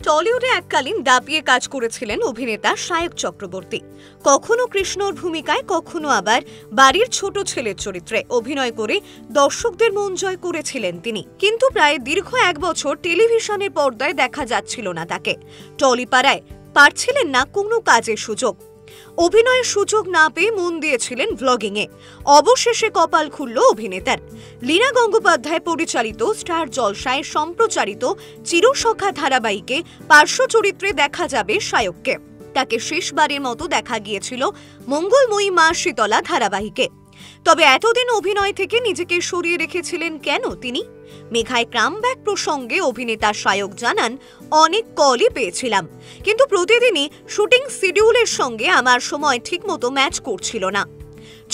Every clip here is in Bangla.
টলিউডে এককালীন দাপিয়ে কাজ করেছিলেন অভিনেতা সায়ক চক্রবর্তী। কখনো কৃষ্ণর ভূমিকায়, কখনো আবার বাড়ির ছোট ছেলের চরিত্রে অভিনয় করে দর্শকদের মন জয় করেছিলেন তিনি। কিন্তু প্রায় দীর্ঘ 1 বছর টেলিভিশনের পর্দায় দেখা যাচ্ছিল না তাকে। টলিপাড়ায় পাচ্ছিলেন না কোনো কাজের সুযোগ। অভিনয়ের সুযোগ না পেয়ে মন দিয়েছিলেন ব্লগিংয়ে। অবশেষে কপাল খুলল অভিনেতার। লীনা গঙ্গোপাধ্যায় পরিচালিত স্টার জলসায় সম্প্রচারিত চিরসখা ধারাবাহিকে পার্শ্ব চরিত্রে দেখা যাবে সায়ককে। তাকে শেষবারের মতো দেখা গিয়েছিল মঙ্গলময়ী মা শীতলা ধারাবাহিকে। তবে এতদিন অভিনয় থেকে নিজেকে সরিয়ে রেখেছিলেন কেন তিনি? মেঘায় কামব্যাক প্রসঙ্গে অভিনেতা সায়ক জানান, অনেক কলই পেয়েছিলাম, কিন্তু প্রতিদিনই শুটিং শিডিউলের সঙ্গে আমার সময় ঠিকমতো ম্যাচ করছিল না।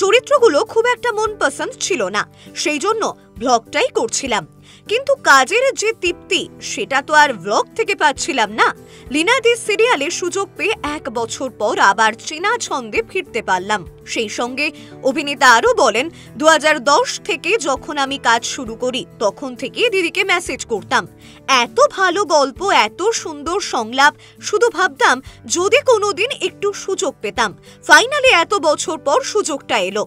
চরিত্রগুলো খুব একটা মন পছন্দ ছিল না, সেই জন্য ব্লগটাই করছিলাম। কিন্তু কাজের যে তৃপ্তি, সেটা তো আর ব্লগ থেকে পাচ্ছিলাম না। লীনাদি সিরিয়ালে সুযোগ পেয়ে 1 বছর পর আবার চেনা ছন্দে ফিরতে পারলাম। সেই সঙ্গে অভিনেতা আরও বলেন, 2010 থেকে যখন আমি কাজ শুরু করি তখন থেকে দিদিকে মেসেজ করতাম। এত ভালো গল্প, এত সুন্দর সংলাপ, শুধু ভাবতাম যদি কোনোদিন একটু সুযোগ পেতাম। ফাইনালি এত বছর পর সুযোগটা এলো।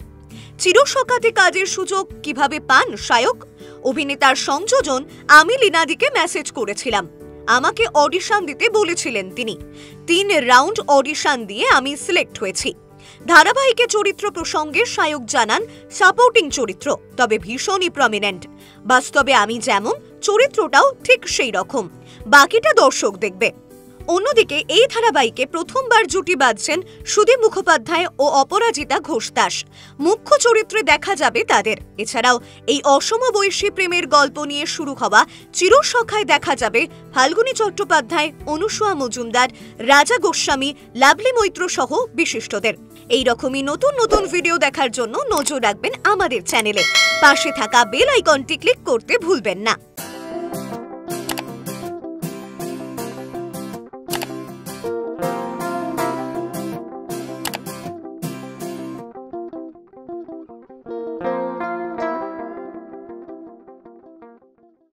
চিরসখাতে কাজের সুযোগ কিভাবে পান সায়ক? অভিনেতার সংযোজন, আমি লীনাদিকে মেসেজ করেছিলাম। আমাকে অডিশন দিতে বলেছিলেন তিনি। 3 রাউন্ড অডিশন দিয়ে আমি সিলেক্ট হয়েছি। ধারাবাহিকে চরিত্র প্রসঙ্গে সায়ক জানান, সাপোর্টিং চরিত্র, তবে ভীষণই প্রমিনেন্ট। বাস্তবে আমি যেমন, চরিত্রটাও ঠিক সেই রকম। বাকিটা দর্শক দেখবে। অন্যদিকে এই ধারাবাহিকে প্রথমবার জুটি বাঁধছেন সুদীপ মুখোপাধ্যায় ও অপরাজিতা ঘোষ দাস। মুখ্য চরিত্রে দেখা যাবে তাদের। এছাড়াও এই অসমবয়সী প্রেমের গল্প নিয়ে শুরু হওয়া চিরসখায় দেখা যাবে ফাল্গুনী চট্টোপাধ্যায়, অনুসুয়া মজুমদার, রাজা গোস্বামী, লাভলি মৈত্র সহ বিশিষ্টদের। এই রকমই নতুন নতুন ভিডিও দেখার জন্য নজর রাখবেন আমাদের চ্যানেলে। পাশে থাকা বেল আইকনটি ক্লিক করতে ভুলবেন না।